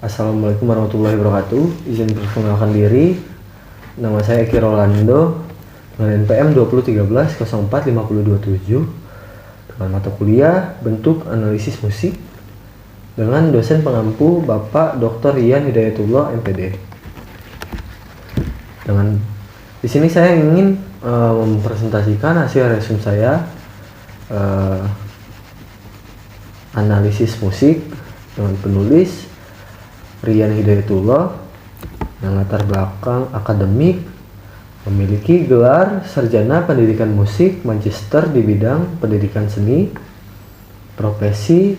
Assalamualaikum warahmatullahi wabarakatuh. Izin perkenalkan diri. Nama saya Eki Rolando dengan NPM 2013-04-5027 dengan mata kuliah bentuk analisis musik dengan dosen pengampu Bapak Dr. Rian Hidayatullah MPD. Di sini saya ingin mempresentasikan hasil resume saya analisis musik dengan penulis Rian Hidayatullah yang latar belakang akademik, memiliki gelar sarjana pendidikan musik Manchester di bidang pendidikan seni, profesi,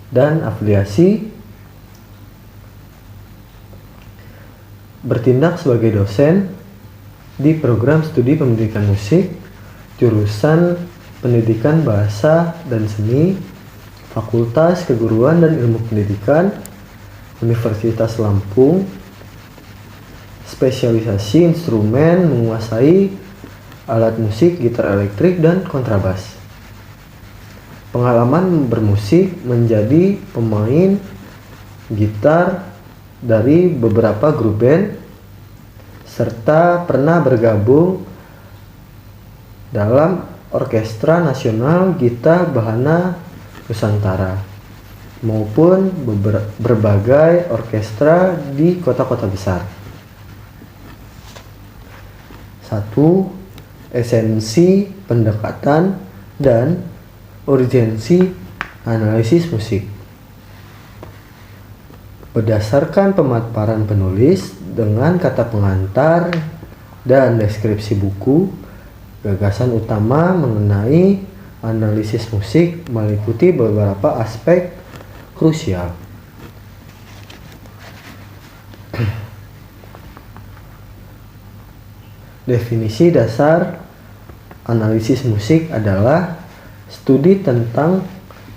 dan afiliasi, bertindak sebagai dosen di program studi pendidikan musik, jurusan pendidikan bahasa dan seni, Fakultas Keguruan dan Ilmu Pendidikan, Universitas Lampung, spesialisasi instrumen, menguasai alat musik gitar elektrik dan kontrabas. Pengalaman bermusik menjadi pemain gitar dari beberapa grup band, serta pernah bergabung dalam Orkestra Nasional Gita Bahana Nusantara maupun berbagai orkestra di kota-kota besar. 1. Esensi pendekatan dan urgensi analisis musik. Berdasarkan pemaparan penulis dengan kata pengantar dan deskripsi buku, gagasan utama mengenai analisis musik meliputi beberapa aspek krusial. Definisi dasar analisis musik adalah studi tentang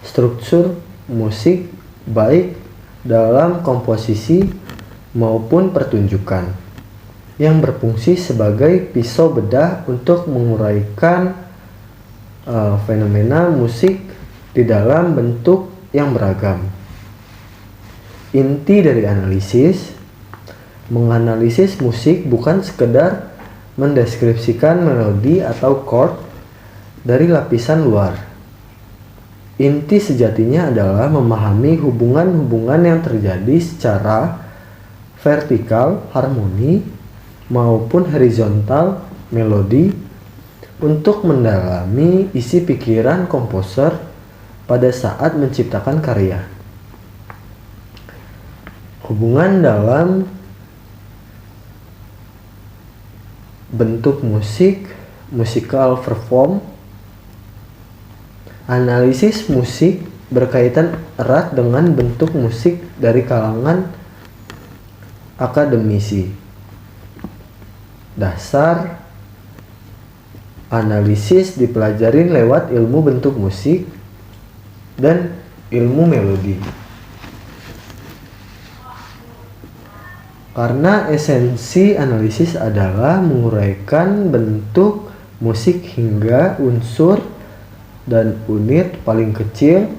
struktur musik baik dalam komposisi maupun pertunjukan yang berfungsi sebagai pisau bedah untuk menguraikan fenomena musik di dalam bentuk yang beragam. Inti dari analisis, menganalisis musik bukan sekedar mendeskripsikan melodi atau chord dari lapisan luar. Inti sejatinya adalah memahami hubungan-hubungan yang terjadi secara vertikal harmoni maupun horizontal melodi untuk mendalami isi pikiran komposer pada saat menciptakan karya. Hubungan dalam bentuk musik, musical perform. Analisis musik berkaitan erat dengan bentuk musik dari kalangan akademisi. Dasar analisis dipelajarin lewat ilmu bentuk musik dan ilmu melodi. Karena esensi analisis adalah menguraikan bentuk musik hingga unsur dan unit paling kecil,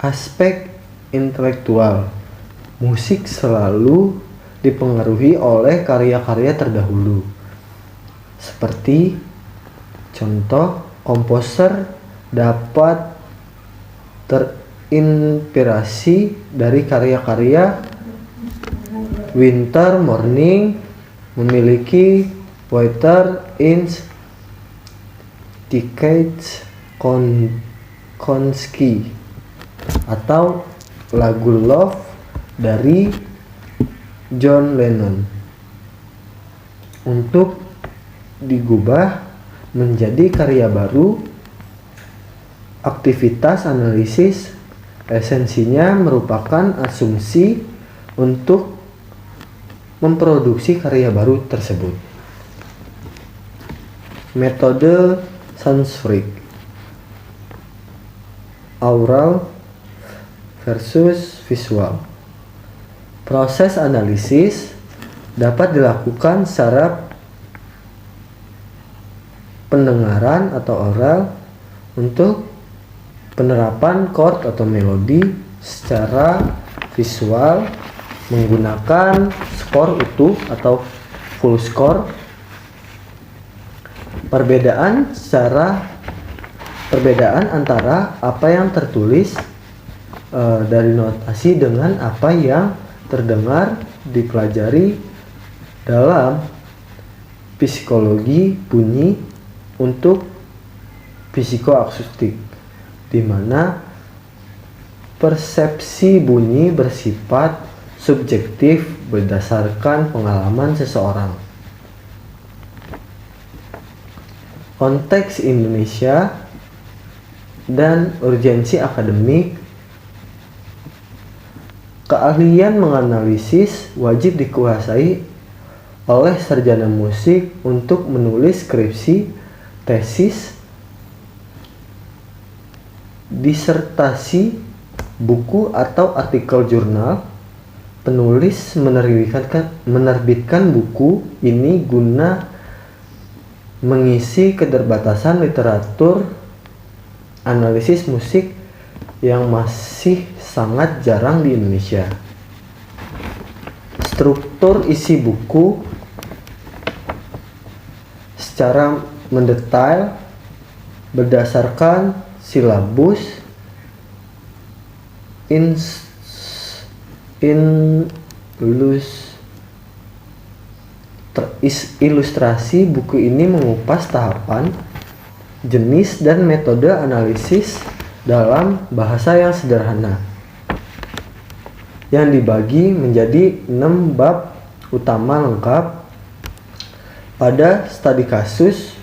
aspek intelektual musik selalu dipengaruhi oleh karya-karya terdahulu. Seperti contoh, komposer dapat terinspirasi dari karya-karya Winter Morning, memiliki Water in Tickets Konski, atau lagu Love dari John Lennon untuk digubah menjadi karya baru. Aktivitas analisis esensinya merupakan asumsi untuk memproduksi karya baru tersebut. Metode Sansfried, aural versus visual. Proses analisis dapat dilakukan secara pendengaran atau oral untuk Penerapan chord atau melodi secara visual menggunakan skor utuh atau full score. Perbedaan antara apa yang tertulis dari notasi dengan apa yang terdengar dipelajari dalam psikologi bunyi untuk psikoakustik, di mana persepsi bunyi bersifat subjektif berdasarkan pengalaman seseorang. Konteks Indonesia dan urgensi akademik. Keahlian menganalisis wajib dikuasai oleh sarjana musik untuk menulis skripsi, tesis, disertasi, buku atau artikel jurnal. Penulis menerbitkan buku ini guna mengisi keterbatasan literatur analisis musik yang masih sangat jarang di Indonesia. Struktur isi buku secara mendetail berdasarkan silabus, ilustrasi. Buku ini mengupas tahapan, jenis, dan metode analisis dalam bahasa yang sederhana, yang dibagi menjadi 6 bab utama lengkap pada studi kasus,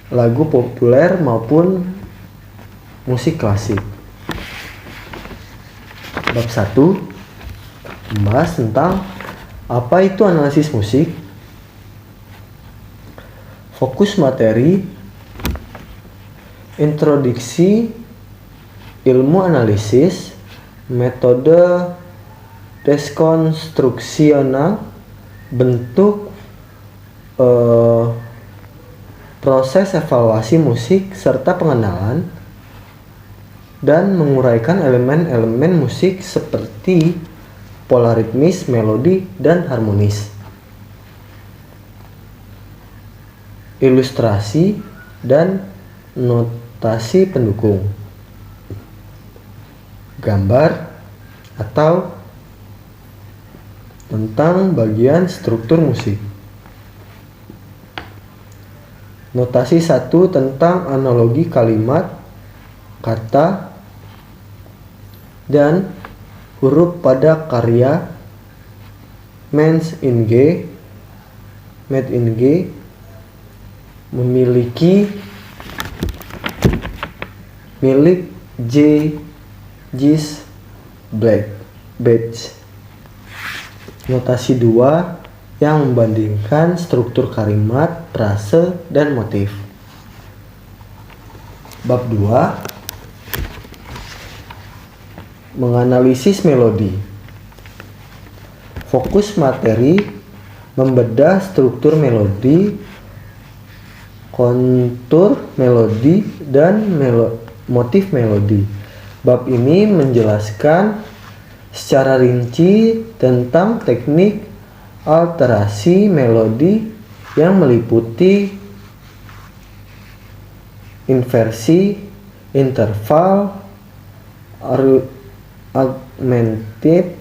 lagu populer maupun musik klasik. Bab 1 membahas tentang apa itu analisis musik, fokus materi, introduksi ilmu analisis, metode deskonstruksional, bentuk proses evaluasi musik serta pengenalan, dan menguraikan elemen-elemen musik seperti pola ritmis, melodi, dan harmonis. Ilustrasi dan notasi pendukung. Gambar atau tentang bagian struktur musik. Notasi 1 tentang analogi kalimat, kata, dan huruf pada karya made in G memiliki milik J.Gis Badge. Notasi 2 yang membandingkan struktur kalimat, frase, dan motif. Bab 2 menganalisis melodi. Fokus materi membedah struktur melodi, kontur melodi, dan motif melodi. Bab ini menjelaskan secara rinci tentang teknik alterasi melodi yang meliputi inversi, interval, augmented,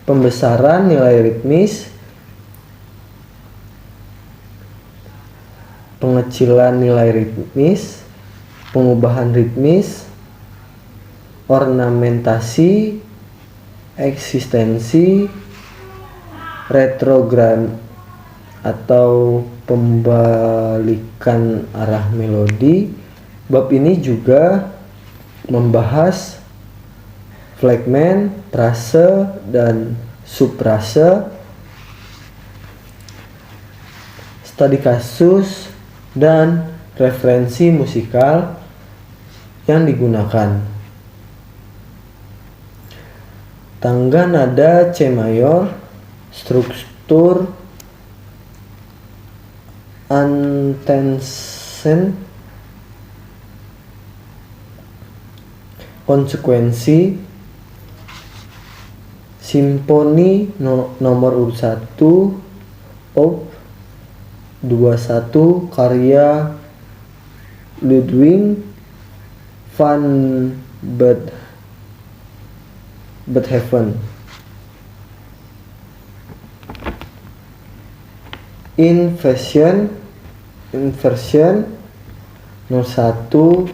pembesaran nilai ritmis, pengecilan nilai ritmis, pengubahan ritmis, ornamentasi, eksistensi, retrograd atau pembalikan arah melodi. Bab ini juga membahas fragmen, frase, dan subfrase, studi kasus, dan referensi musikal yang digunakan. Tangga nada C mayor, struktur antecedent, konsekuensi, simfoni nomor urut 1 op 21 karya Ludwig van Beethoven. Inversion nomor 1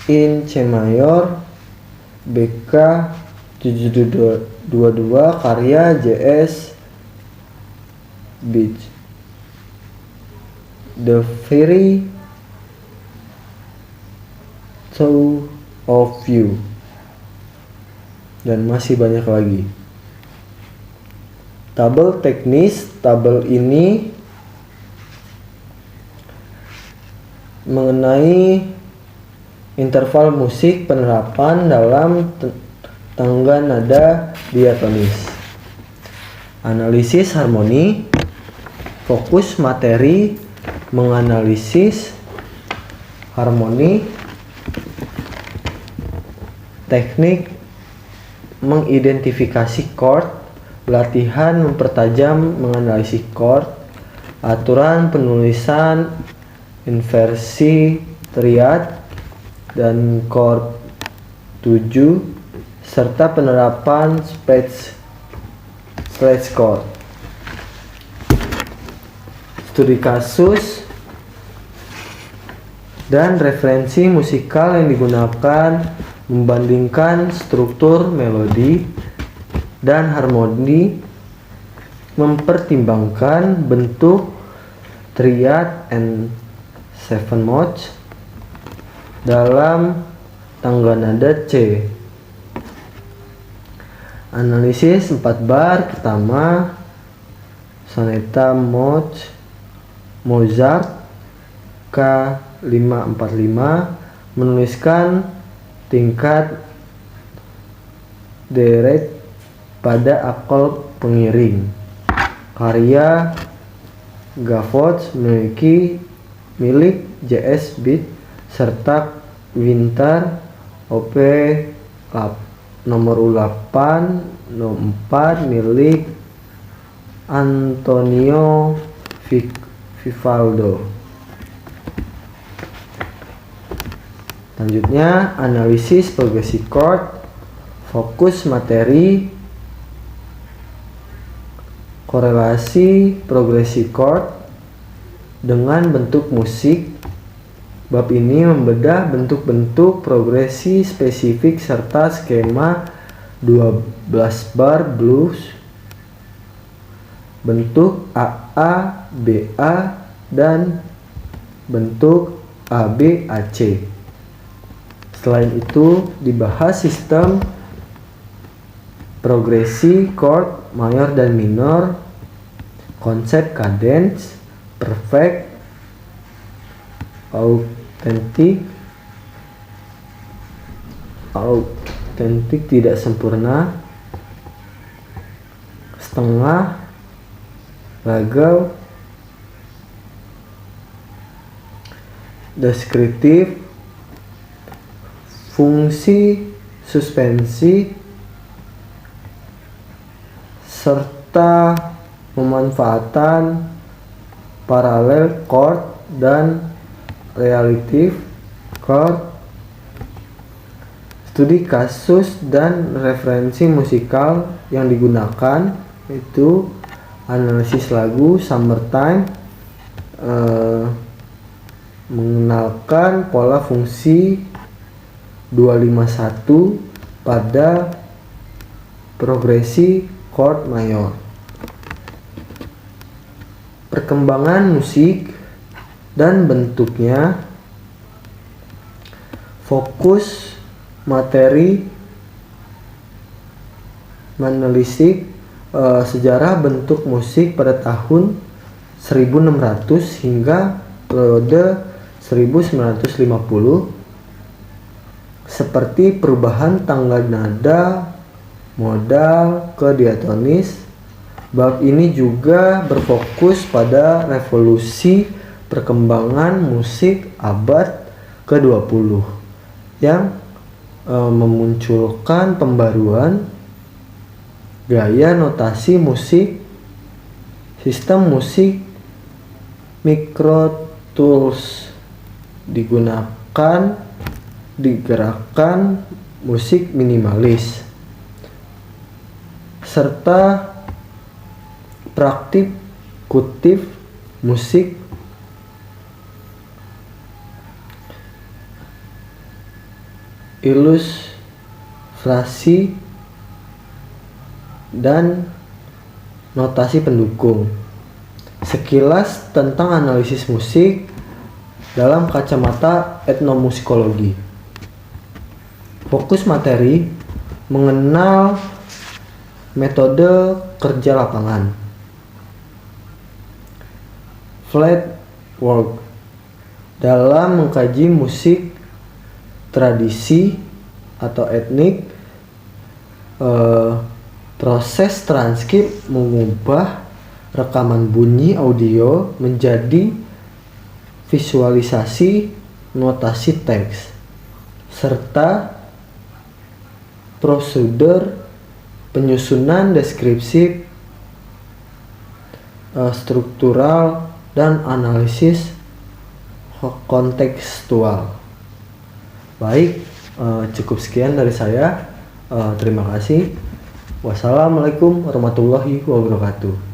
in C mayor BK 722 karya J.S. Bach. The Very Two of You, dan masih banyak lagi. Tabel teknis. Tabel ini mengenai interval musik penerapan dalam tangga nada diatonis. Analisis harmoni. Fokus materi menganalisis harmoni. Teknik mengidentifikasi chord. Latihan mempertajam menganalisis chord. Aturan penulisan inversi triad dan chord 7 serta penerapan scratch chord. Studi kasus dan referensi musikal yang digunakan, membandingkan struktur melodi dan harmoni, mempertimbangkan bentuk triad and seven modes dalam tangga nada C. Analisis 4 bar. Pertama, sonata Mozart K545 menuliskan tingkat deret pada akord pengiring. Karya Gavotte milik J.S. Bach serta Winter OP nomor 8 nomor 4 milik Antonio Vivaldo. Selanjutnya, analisis progresi chord. Fokus materi, korelasi progresi chord dengan bentuk musik. Bab ini membedah bentuk-bentuk progresi spesifik serta skema 12 bar blues, bentuk AA, BA, dan bentuk AB, AC. Selain itu, dibahas sistem progresi chord mayor dan minor, konsep cadence, perfect, autentik tidak sempurna, setengah, gagal, deskriptif, fungsi, suspensi, serta pemanfaatan paralel chord dan relative chord. Studi kasus dan referensi musikal yang digunakan itu analisis lagu Summertime, mengenalkan pola fungsi 251 pada progresi chord mayor. Perkembangan musik dan bentuknya. Fokus materi menelisik sejarah bentuk musik pada tahun 1600 hingga periode 1950, seperti perubahan tangga nada modal ke diatonis, Bab ini juga berfokus pada revolusi perkembangan musik abad ke-20 yang memunculkan pembaruan gaya notasi musik, sistem musik microtools digerakkan musik minimalis, serta praktik kutip musik ilustrasi dan notasi pendukung. Sekilas tentang analisis musik dalam kacamata etnomusikologi. Fokus materi mengenal metode kerja lapangan. Flat work dalam mengkaji musik tradisi atau etnik. Proses transkrip mengubah rekaman bunyi audio menjadi visualisasi notasi teks, serta prosedur penyusunan deskripsi struktural dan analisis kontekstual. Baik, cukup sekian dari saya. Terima kasih. Wassalamualaikum warahmatullahi wabarakatuh.